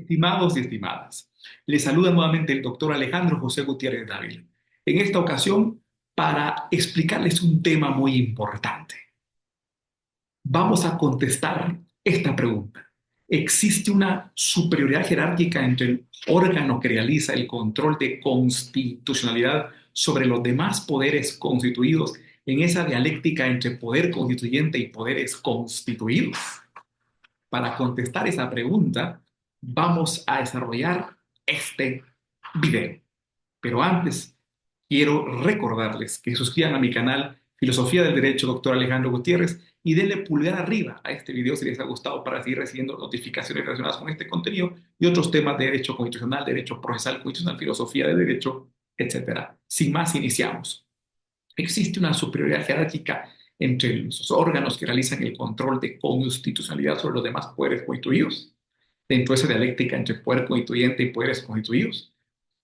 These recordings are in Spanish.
Estimados y estimadas, les saluda nuevamente el doctor Alejandro José Gutiérrez Dávila. En esta ocasión, para explicarles un tema muy importante. Vamos a contestar esta pregunta. ¿Existe una superioridad jerárquica entre el órgano que realiza el control de constitucionalidad sobre los demás poderes constituidos en esa dialéctica entre poder constituyente y poderes constituidos? Para contestar esa pregunta, vamos a desarrollar este video. Pero antes, quiero recordarles que suscriban a mi canal Filosofía del Derecho, doctor Alejandro Gutiérrez, y denle pulgar arriba a este video si les ha gustado para seguir recibiendo notificaciones relacionadas con este contenido y otros temas de derecho constitucional, derecho procesal constitucional, filosofía del derecho, etcétera. Sin más, iniciamos. Existe una superioridad jerárquica entre los órganos que realizan el control de constitucionalidad sobre los demás poderes constituidos, dentro de esa dialéctica entre poder constituyente y poderes constituidos.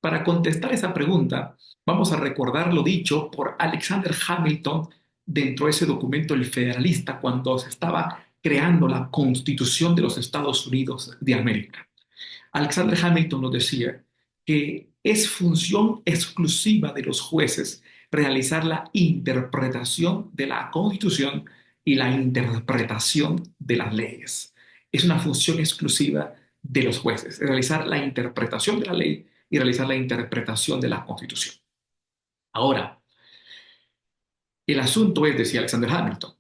Para contestar esa pregunta, vamos a recordar lo dicho por Alexander Hamilton dentro de ese documento El Federalista cuando se estaba creando la Constitución de los Estados Unidos de América. Alexander Hamilton nos decía que es función exclusiva de los jueces realizar la interpretación de la Constitución y la interpretación de las leyes. Es una función exclusiva de los jueces, realizar la interpretación de la ley y realizar la interpretación de la Constitución. Ahora, el asunto es, decía Alexander Hamilton,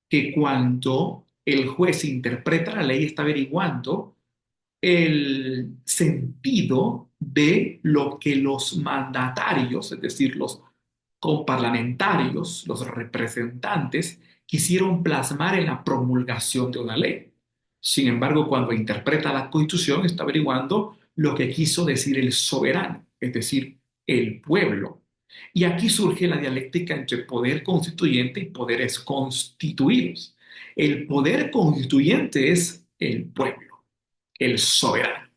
que cuando el juez interpreta la ley está averiguando el sentido de lo que los mandatarios, es decir, los coparlamentarios, los representantes, quisieron plasmar en la promulgación de una ley. Sin embargo, cuando interpreta la Constitución, está averiguando lo que quiso decir el soberano, es decir, el pueblo. Y aquí surge la dialéctica entre poder constituyente y poderes constituidos. El poder constituyente es el pueblo, el soberano.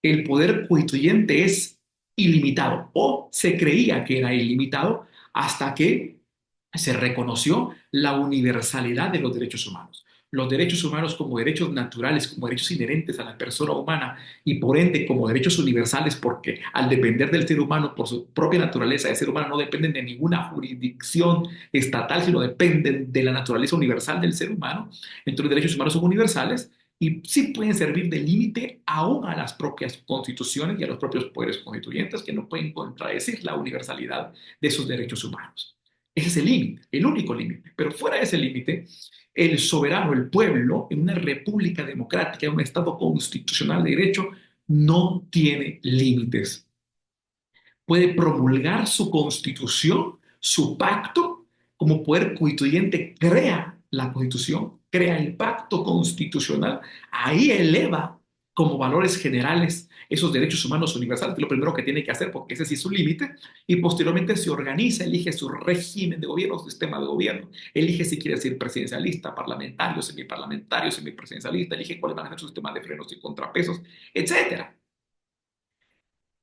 El poder constituyente es ilimitado o se creía que era ilimitado hasta que se reconoció la universalidad de los derechos humanos. Los derechos humanos como derechos naturales, como derechos inherentes a la persona humana y por ende como derechos universales porque al depender del ser humano por su propia naturaleza de ser humano no dependen de ninguna jurisdicción estatal, sino dependen de la naturaleza universal del ser humano. Entonces los derechos humanos son universales y sí pueden servir de límite aún a las propias constituciones y a los propios poderes constituyentes que no pueden contradecir la universalidad de esos derechos humanos. Ese es el límite, el único límite. Pero fuera de ese límite, el soberano, el pueblo, en una república democrática, en un Estado constitucional de derecho, no tiene límites. Puede promulgar su constitución, su pacto, como poder constituyente crea la constitución, crea el pacto constitucional, ahí eleva como valores generales esos derechos humanos universales, que es lo primero que tiene que hacer, porque ese sí es su límite, y posteriormente se organiza, elige su régimen de gobierno, su sistema de gobierno, elige si quiere ser presidencialista, parlamentario, semiparlamentario, semipresidencialista, elige cuáles van a ser sus sistemas de frenos y contrapesos, etcétera.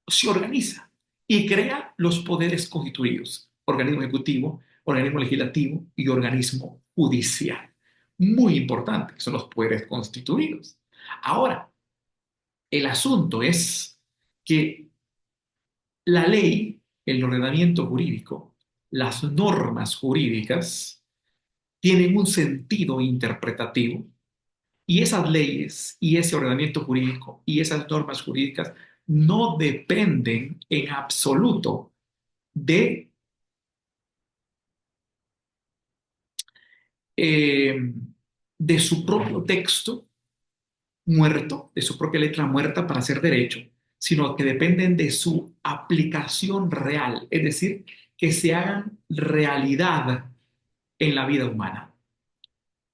Se organiza y crea los poderes constituidos, organismo ejecutivo, organismo legislativo y organismo judicial. Muy importante, que son los poderes constituidos. Ahora, el asunto es que la ley, el ordenamiento jurídico, las normas jurídicas tienen un sentido interpretativo y esas leyes y ese ordenamiento jurídico y esas normas jurídicas no dependen en absoluto de, eh, de su propio texto muerto, de su propia letra muerta para hacer derecho, sino que dependen de su aplicación real, es decir, que se hagan realidad en la vida humana,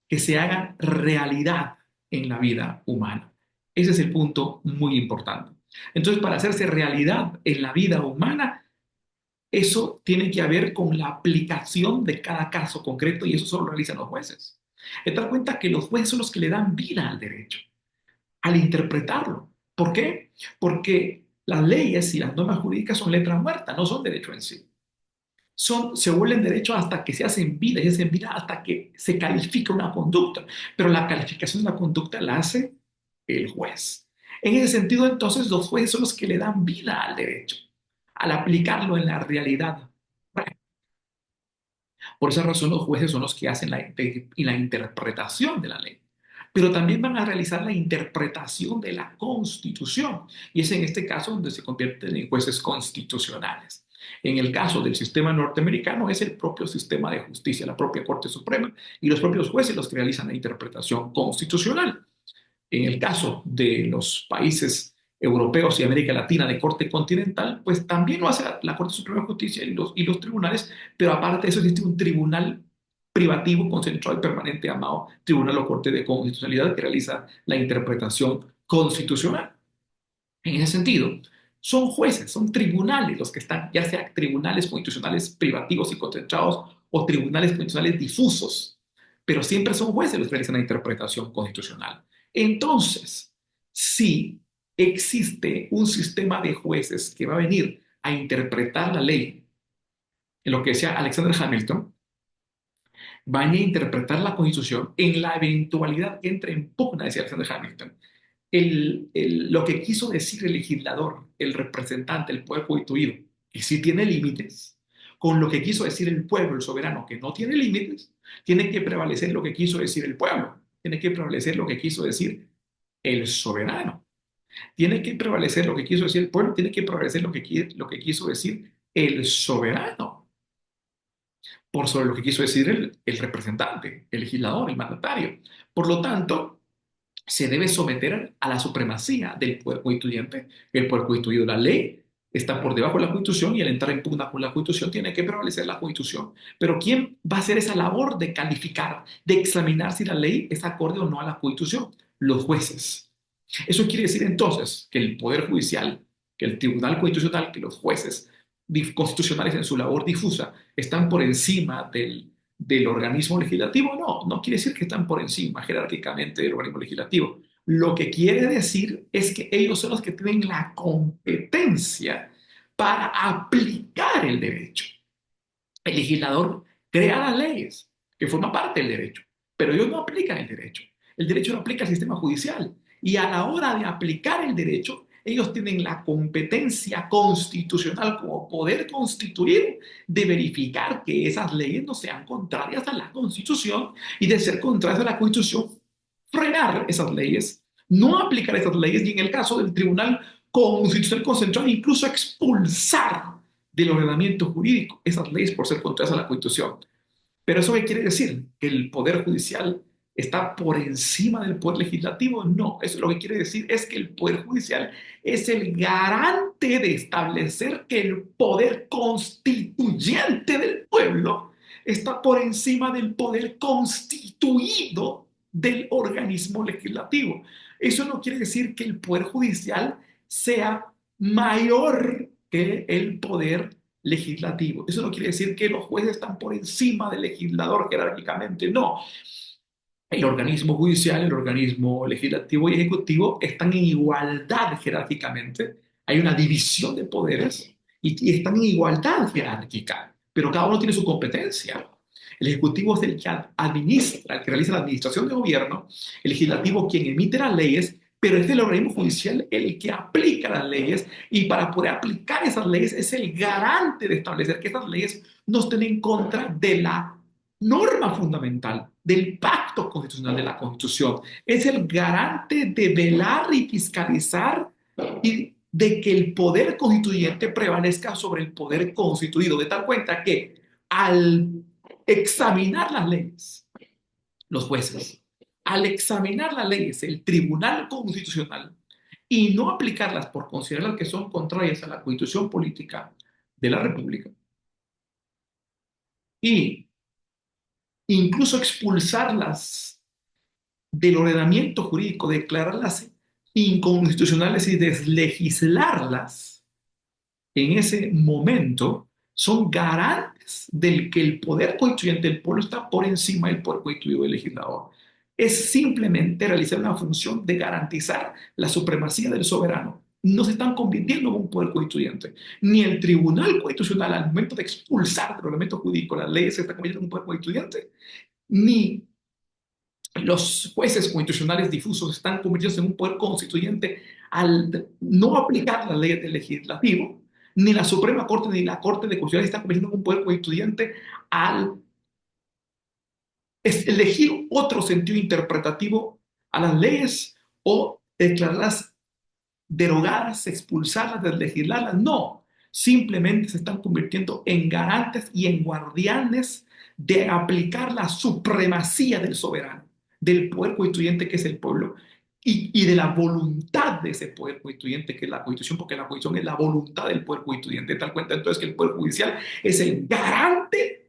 que se hagan realidad en la vida humana. Ese es el punto muy importante. Entonces, para hacerse realidad en la vida humana, eso tiene que ver con la aplicación de cada caso concreto y eso solo lo realizan los jueces. Te das cuenta que los jueces son los que le dan vida al derecho, al interpretarlo. ¿Por qué? Porque las leyes y las normas jurídicas son letra muerta, no son derecho en sí. Se vuelven derechos hasta que se hacen vida y se hacen vida hasta que se califica una conducta. Pero la calificación de la conducta la hace el juez. En ese sentido, entonces, los jueces son los que le dan vida al derecho, al aplicarlo en la realidad. Por esa razón, los jueces son los que hacen la interpretación de la ley, pero también van a realizar la interpretación de la Constitución, y es en este caso donde se convierten en jueces constitucionales. En el caso del sistema norteamericano es el propio sistema de justicia, la propia Corte Suprema y los propios jueces los que realizan la interpretación constitucional. En el caso de los países europeos y América Latina de corte continental, pues también lo hace la Corte Suprema de Justicia y los tribunales, pero aparte de eso existe un tribunal privativo, concentrado y permanente llamado Tribunal o Corte de Constitucionalidad que realiza la interpretación constitucional. En ese sentido, son jueces, son tribunales los que están, ya sea tribunales constitucionales privativos y concentrados o tribunales constitucionales difusos, pero siempre son jueces los que realizan la interpretación constitucional. Entonces, si existe un sistema de jueces que va a venir a interpretar la ley, en lo que decía Alexander Hamilton, van a interpretar la Constitución en la eventualidad que entre en pugna, decía Alexander Hamilton, lo que quiso decir el legislador, el representante, el poder constituido, que sí tiene límites, con lo que quiso decir el pueblo, el soberano, que no tiene límites, tiene que prevalecer lo que quiso decir el pueblo, tiene que prevalecer lo que quiso decir el soberano, tiene que prevalecer lo que quiso decir el pueblo, tiene que prevalecer lo que quiso decir el soberano, por sobre lo que quiso decir el representante, el legislador, el mandatario. Por lo tanto, se debe someter a la supremacía del poder constituyente. El poder constituido, la ley, está por debajo de la Constitución y al entrar en pugna con la Constitución tiene que prevalecer la Constitución. Pero ¿quién va a hacer esa labor de calificar, de examinar si la ley es acorde o no a la Constitución? Los jueces. Eso quiere decir entonces que el Poder Judicial, que el Tribunal Constitucional, que los jueces constitucionales en su labor difusa están por encima del organismo legislativo. No, no quiere decir que están por encima jerárquicamente del organismo legislativo. Lo que quiere decir es que ellos son los que tienen la competencia para aplicar el derecho. El legislador crea las leyes, que forman parte del derecho, pero ellos no aplican el derecho. El derecho lo aplica el sistema judicial. Y a la hora de aplicar el derecho, ellos tienen la competencia constitucional como poder constituido de verificar que esas leyes no sean contrarias a la Constitución y de ser contrarias a la Constitución, frenar esas leyes, no aplicar esas leyes y en el caso del Tribunal Constitucional Concentrado incluso expulsar del ordenamiento jurídico esas leyes por ser contrarias a la Constitución. ¿Pero eso qué quiere decir? ¿Que el Poder Judicial está por encima del Poder Legislativo? No, eso lo que quiere decir es que el Poder Judicial es el garante de establecer que el poder constituyente del pueblo está por encima del poder constituido del organismo legislativo. Eso no quiere decir que el Poder Judicial sea mayor que el poder legislativo. Eso no quiere decir que los jueces están por encima del legislador jerárquicamente, no. El organismo judicial, el organismo legislativo y ejecutivo están en igualdad jerárquicamente. Hay una división de poderes y están en igualdad jerárquica, pero cada uno tiene su competencia. El ejecutivo es el que administra, el que realiza la administración de gobierno, el legislativo quien emite las leyes, pero es el organismo judicial el que aplica las leyes y para poder aplicar esas leyes es el garante de establecer que esas leyes no estén en contra de la norma fundamental, del pacto constitucional de la Constitución. Es el garante de velar y fiscalizar y de que el poder constituyente prevalezca sobre el poder constituido, de tal cuenta que al examinar las leyes, los jueces, al examinar las leyes, el Tribunal Constitucional, y no aplicarlas por considerar que son contrarias a la Constitución política de la República, y incluso expulsarlas del ordenamiento jurídico, declararlas inconstitucionales y deslegislarlas en ese momento, son garantes del que el poder constituyente del pueblo está por encima del poder constituido del legislador. Es simplemente realizar una función de garantizar la supremacía del soberano. No se están convirtiendo en un poder constituyente. Ni el Tribunal Constitucional, al momento de expulsar del ordenamiento jurídico las leyes, se está convirtiendo en un poder constituyente, ni los jueces constitucionales difusos están convirtiéndose en un poder constituyente al no aplicar las leyes del legislativo, ni la Suprema Corte ni la Corte de Constitucional están convirtiendo en un poder constituyente al elegir otro sentido interpretativo a las leyes o declararlas derogarlas, expulsarlas, deslegislarlas. No, simplemente se están convirtiendo en garantes y en guardianes de aplicar la supremacía del soberano, del poder constituyente que es el pueblo y de la voluntad de ese poder constituyente que es la Constitución, porque la Constitución es la voluntad del poder constituyente. Tal cuenta entonces que el Poder Judicial es el garante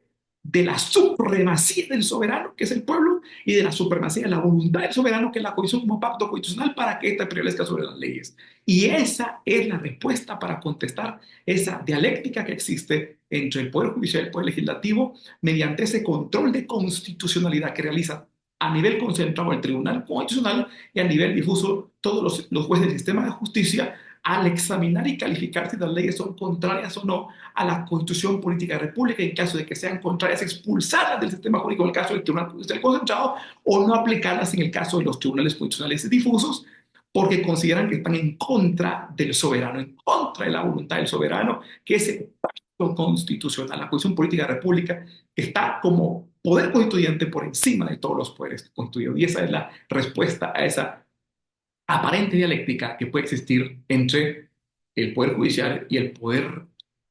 de la supremacía del soberano, que es el pueblo, y de la supremacía de la voluntad del soberano, que es la Constitución como pacto constitucional para que ésta prevalezca sobre las leyes. Y esa es la respuesta para contestar esa dialéctica que existe entre el Poder Judicial y el Poder Legislativo mediante ese control de constitucionalidad que realiza a nivel concentrado el Tribunal Constitucional y a nivel difuso todos los jueces del sistema de justicia al examinar y calificar si las leyes son contrarias o no a la Constitución Política de la República, en caso de que sean contrarias, expulsarlas del sistema jurídico en el caso del Tribunal Judicial Concentrado o no aplicarlas en el caso de los tribunales constitucionales difusos, porque consideran que están en contra del soberano, en contra de la voluntad del soberano, que es el pacto constitucional, la Constitución Política de la República, que está como poder constituyente por encima de todos los poderes constituidos. Y esa es la respuesta a esa aparente dialéctica que puede existir entre el Poder Judicial y el Poder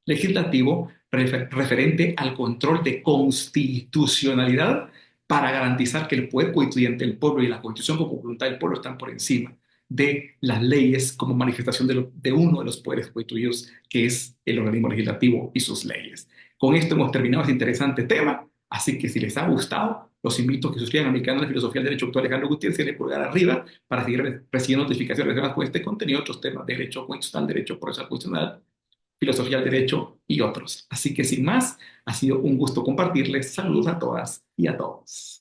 Legislativo referente al control de constitucionalidad para garantizar que el Poder Constituyente del pueblo y la Constitución como voluntad del pueblo están por encima de las leyes como manifestación de uno de los poderes constituidos, que es el organismo legislativo y sus leyes. Con esto hemos terminado este interesante tema, así que si les ha gustado, los invito a que suscriban a mi canal de Filosofía del Derecho, doctor Alejandro Gutiérrez, y le pulgar arriba para seguir recibiendo notificaciones relacionadas con este contenido, otros temas de derecho constitucional, derecho procesal constitucional, filosofía del derecho y otros. Así que sin más, ha sido un gusto compartirles. Saludos a todas y a todos.